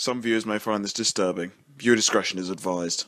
Some viewers may find this disturbing. Viewer discretion is advised.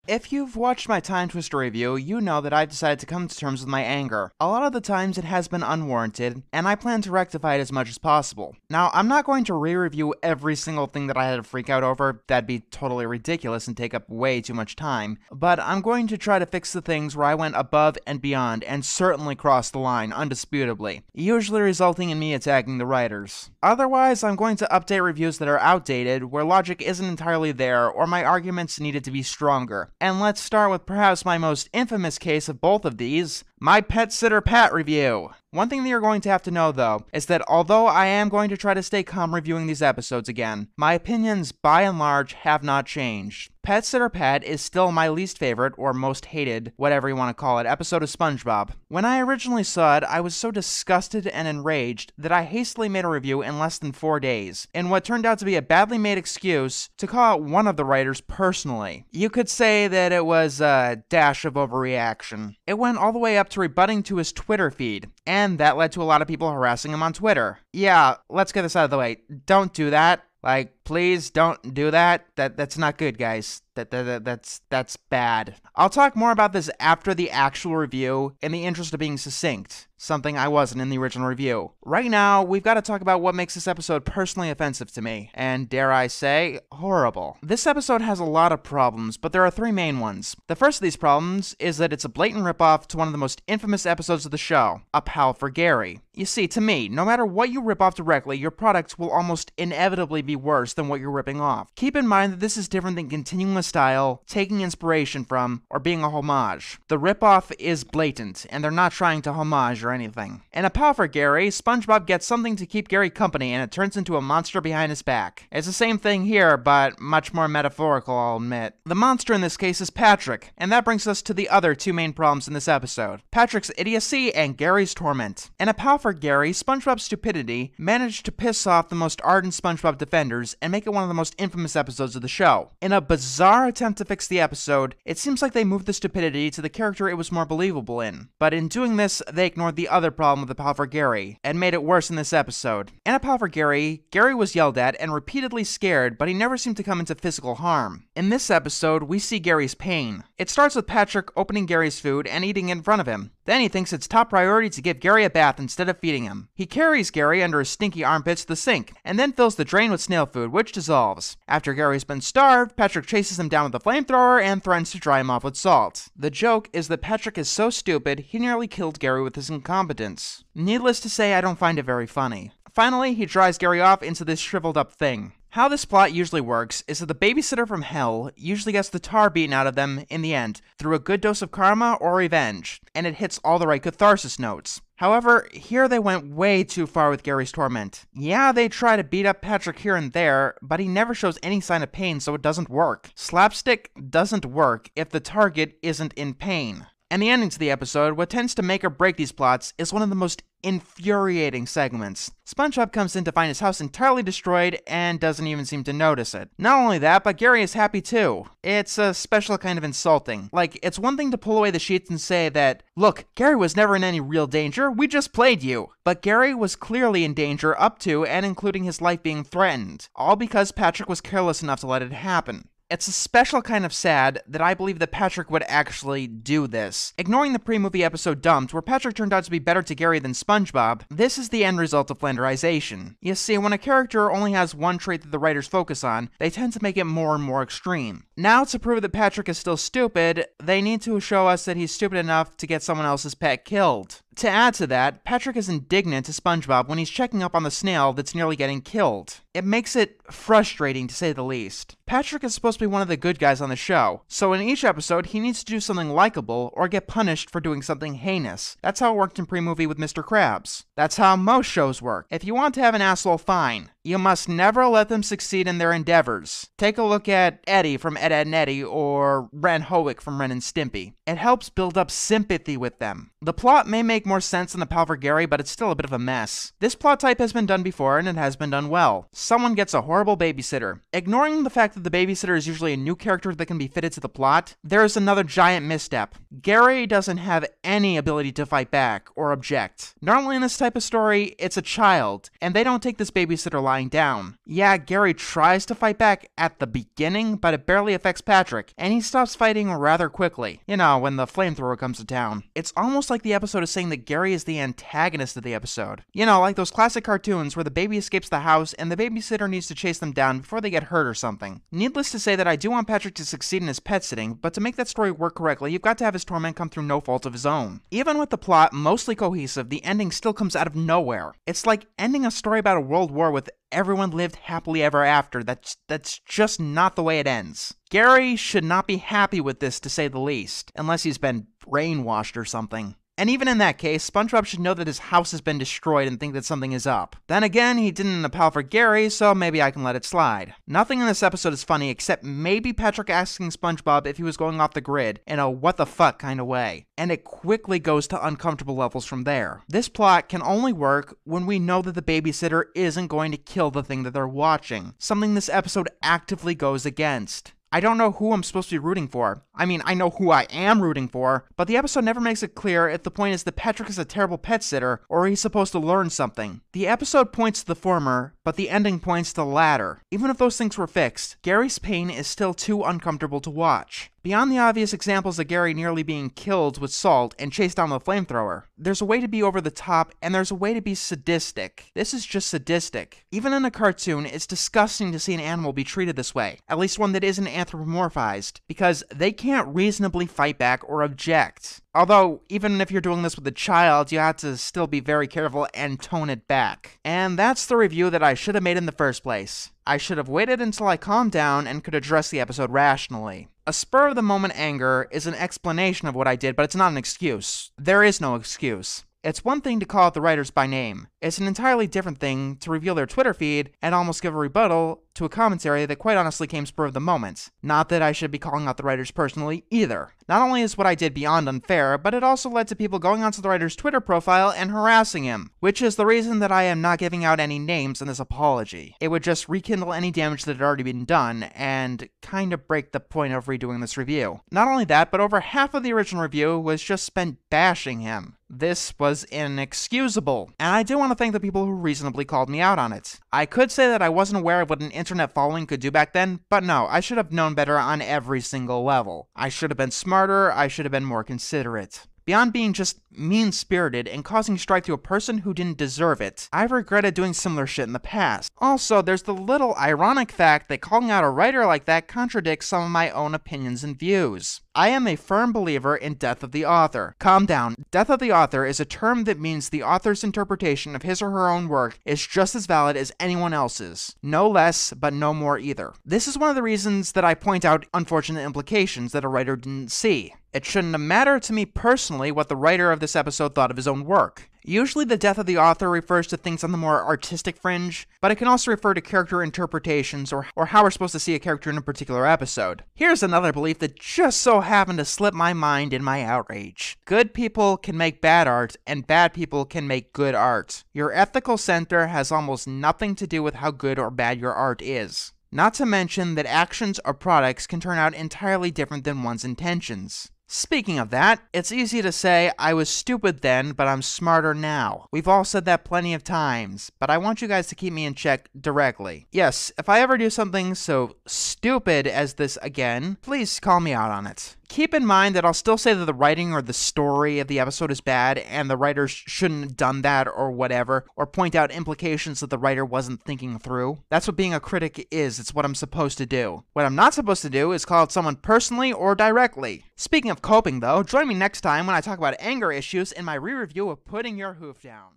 If you've watched my Time Twister review, you know that I've decided to come to terms with my anger. A lot of the times it has been unwarranted, and I plan to rectify it as much as possible. Now, I'm not going to re-review every single thing that I had to freak out over, that'd be totally ridiculous and take up way too much time, but I'm going to try to fix the things where I went above and beyond, and certainly crossed the line, undisputably, usually resulting in me attacking the writers. Otherwise, I'm going to update reviews that are outdated, where logic isn't entirely there, or my arguments needed to be stronger. And let's start with perhaps my most infamous case of both of these, my Pet Sitter Pat review. One thing that you're going to have to know, though, is that although I am going to try to stay calm reviewing these episodes again, my opinions, by and large, have not changed. Pet Sitter Pat is still my least favorite, or most hated, whatever you want to call it, episode of SpongeBob. When I originally saw it, I was so disgusted and enraged that I hastily made a review in less than 4 days, in what turned out to be a badly made excuse to call out one of the writers personally. You could say that it was a dash of overreaction. It went all the way up to rebutting to his Twitter feed, and that led to a lot of people harassing him on Twitter. Yeah, let's get this out of the way. Don't do that. Like, please don't do that. That's not good, guys. That's bad. I'll talk more about this after the actual review in the interest of being succinct, something I wasn't in the original review. Right now, we've got to talk about what makes this episode personally offensive to me, and dare I say, horrible. This episode has a lot of problems, but there are 3 main ones. The first of these problems is that it's a blatant ripoff to one of the most infamous episodes of the show, A Pal for Gary. You see, to me, no matter what you rip off directly, your product will almost inevitably be worse than what you're ripping off. Keep in mind that this is different than continuing a style, taking inspiration from, or being a homage. The ripoff is blatant, and they're not trying to homage or anything. In A Pal for Gary, SpongeBob gets something to keep Gary company, and it turns into a monster behind his back. It's the same thing here, but much more metaphorical, I'll admit. The monster in this case is Patrick, and that brings us to the other 2 main problems in this episode: Patrick's idiocy and Gary's torment. In A Pal for Gary, SpongeBob's stupidity managed to piss off the most ardent SpongeBob defenders and make it one of the most infamous episodes of the show. In a bizarre attempt to fix the episode, it seems like they moved the stupidity to the character it was more believable in. But in doing this, they ignored the other problem with A Pal for Gary, and made it worse in this episode. In A Pal for Gary, Gary was yelled at and repeatedly scared, but he never seemed to come into physical harm. In this episode, we see Gary's pain. It starts with Patrick opening Gary's food and eating it in front of him. Then he thinks it's top priority to give Gary a bath instead of feeding him. He carries Gary under his stinky armpits to the sink, and then fills the drain with snail food, which dissolves. After Gary's been starved, Patrick chases him down with a flamethrower and threatens to dry him off with salt. The joke is that Patrick is so stupid, he nearly killed Gary with his incompetence. Needless to say, I don't find it very funny. Finally, he dries Gary off into this shriveled up thing. How this plot usually works is that the babysitter from hell usually gets the tar beaten out of them in the end through a good dose of karma or revenge, and it hits all the right catharsis notes. However, here they went way too far with Gary's torment. Yeah, they try to beat up Patrick here and there, but he never shows any sign of pain, so it doesn't work. Slapstick doesn't work if the target isn't in pain. And the ending to the episode, what tends to make or break these plots, is one of the most infuriating segments. SpongeBob comes in to find his house entirely destroyed and doesn't even seem to notice it. Not only that, but Gary is happy too. It's a special kind of insulting. Like, it's one thing to pull away the sheets and say that, look, Gary was never in any real danger, we just played you. But Gary was clearly in danger up to and including his life being threatened, all because Patrick was careless enough to let it happen. It's a special kind of sad that I believe that Patrick would actually do this. Ignoring the pre-movie episode Dumped, where Patrick turned out to be better to Gary than SpongeBob, this is the end result of flanderization. You see, when a character only has one trait that the writers focus on, they tend to make it more and more extreme. Now, to prove that Patrick is still stupid, they need to show us that he's stupid enough to get someone else's pet killed. To add to that, Patrick is indignant to SpongeBob when he's checking up on the snail that's nearly getting killed. It makes it frustrating, to say the least. Patrick is supposed to be one of the good guys on the show, so in each episode, he needs to do something likable or get punished for doing something heinous. That's how it worked in pre-movie with Mr. Krabs. That's how most shows work. If you want to have an asshole, fine. You must never let them succeed in their endeavors. Take a look at Eddie from Ed, Edd n Eddy or Ren Howick from Ren and Stimpy. It helps build up sympathy with them. The plot may make make more sense than the pal for Gary, but it's still a bit of a mess. This plot type has been done before, and it has been done well. Someone gets a horrible babysitter. Ignoring the fact that the babysitter is usually a new character that can be fitted to the plot, there is another giant misstep. Gary doesn't have any ability to fight back or object. Normally in this type of story, it's a child, and they don't take this babysitter lying down. Yeah, Gary tries to fight back at the beginning, but it barely affects Patrick, and he stops fighting rather quickly. You know, when the flamethrower comes to town. It's almost like the episode is saying that Gary is the antagonist of the episode. You know, like those classic cartoons where the baby escapes the house and the babysitter needs to chase them down before they get hurt or something. Needless to say that I do want Patrick to succeed in his pet sitting, but to make that story work correctly, you've got to have his torment come through no fault of his own. Even with the plot mostly cohesive, the ending still comes out of nowhere. It's like ending a story about a world war with everyone lived happily ever after. That's just not the way it ends. Gary should not be happy with this, to say the least, unless he's been brainwashed or something. And even in that case, SpongeBob should know that his house has been destroyed and think that something is up. Then again, he didn't pal for Gary, so maybe I can let it slide. Nothing in this episode is funny except maybe Patrick asking SpongeBob if he was going off the grid in a what the fuck kind of way. And it quickly goes to uncomfortable levels from there. This plot can only work when we know that the babysitter isn't going to kill the thing that they're watching, something this episode actively goes against. I don't know who I'm supposed to be rooting for. I mean, I know who I am rooting for, but the episode never makes it clear if the point is that Patrick is a terrible pet sitter or he's supposed to learn something. The episode points to the former, but the ending points to the latter. Even if those things were fixed, Gary's pain is still too uncomfortable to watch. Beyond the obvious examples of Gary nearly being killed with salt and chased down with a flamethrower, there's a way to be over the top and there's a way to be sadistic. This is just sadistic. Even in a cartoon, it's disgusting to see an animal be treated this way, at least one that isn't anthropomorphized, because they can't reasonably fight back or object. Although, even if you're doing this with a child, you have to still be very careful and tone it back. And that's the review that I should have made in the first place. I should have waited until I calmed down and could address the episode rationally. A spur-of-the-moment anger is an explanation of what I did, but it's not an excuse. There is no excuse. It's one thing to call out the writers by name. It's an entirely different thing to reveal their Twitter feed and almost give a rebuttal to a commentary that quite honestly came spur of the moment. Not that I should be calling out the writers personally either. Not only is what I did beyond unfair, but it also led to people going onto the writer's Twitter profile and harassing him, which is the reason that I am not giving out any names in this apology. It would just rekindle any damage that had already been done, and kind of break the point of redoing this review. Not only that, but over half of the original review was just spent bashing him. This was inexcusable, and I do want to thank the people who reasonably called me out on it. I could say that I wasn't aware of what an internet following could do back then, but no, I should have known better on every single level. I should have been smarter, I should have been more considerate. Beyond being just mean-spirited and causing strife to a person who didn't deserve it, I've regretted doing similar shit in the past. Also, there's the little ironic fact that calling out a writer like that contradicts some of my own opinions and views. I am a firm believer in death of the author. Calm down. Death of the author is a term that means the author's interpretation of his or her own work is just as valid as anyone else's. No less, but no more either. This is one of the reasons that I point out unfortunate implications that a writer didn't see. It shouldn't have mattered to me personally what the writer of this episode thought of his own work. Usually the death of the author refers to things on the more artistic fringe, but it can also refer to character interpretations or how we're supposed to see a character in a particular episode. Here's another belief that just so happened to slip my mind in my outrage. Good people can make bad art, and bad people can make good art. Your ethical center has almost nothing to do with how good or bad your art is. Not to mention that actions or products can turn out entirely different than one's intentions. Speaking of that, it's easy to say, I was stupid then, but I'm smarter now. We've all said that plenty of times, but I want you guys to keep me in check directly. Yes, if I ever do something so stupid as this again, please call me out on it. Keep in mind that I'll still say that the writing or the story of the episode is bad, and the writer shouldn't have done that or whatever, or point out implications that the writer wasn't thinking through. That's what being a critic is. It's what I'm supposed to do. What I'm not supposed to do is call out someone personally or directly. Speaking of coping though, join me next time when I talk about anger issues in my re-review of Putting Your Hoof Down.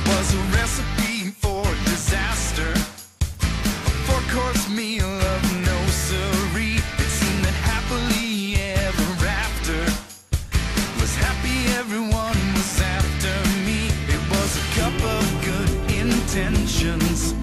Was a recipe for disaster, a four-course meal of no siree. It seemed that happily ever after was happy, everyone was after me. It was a cup of good intention. illusions.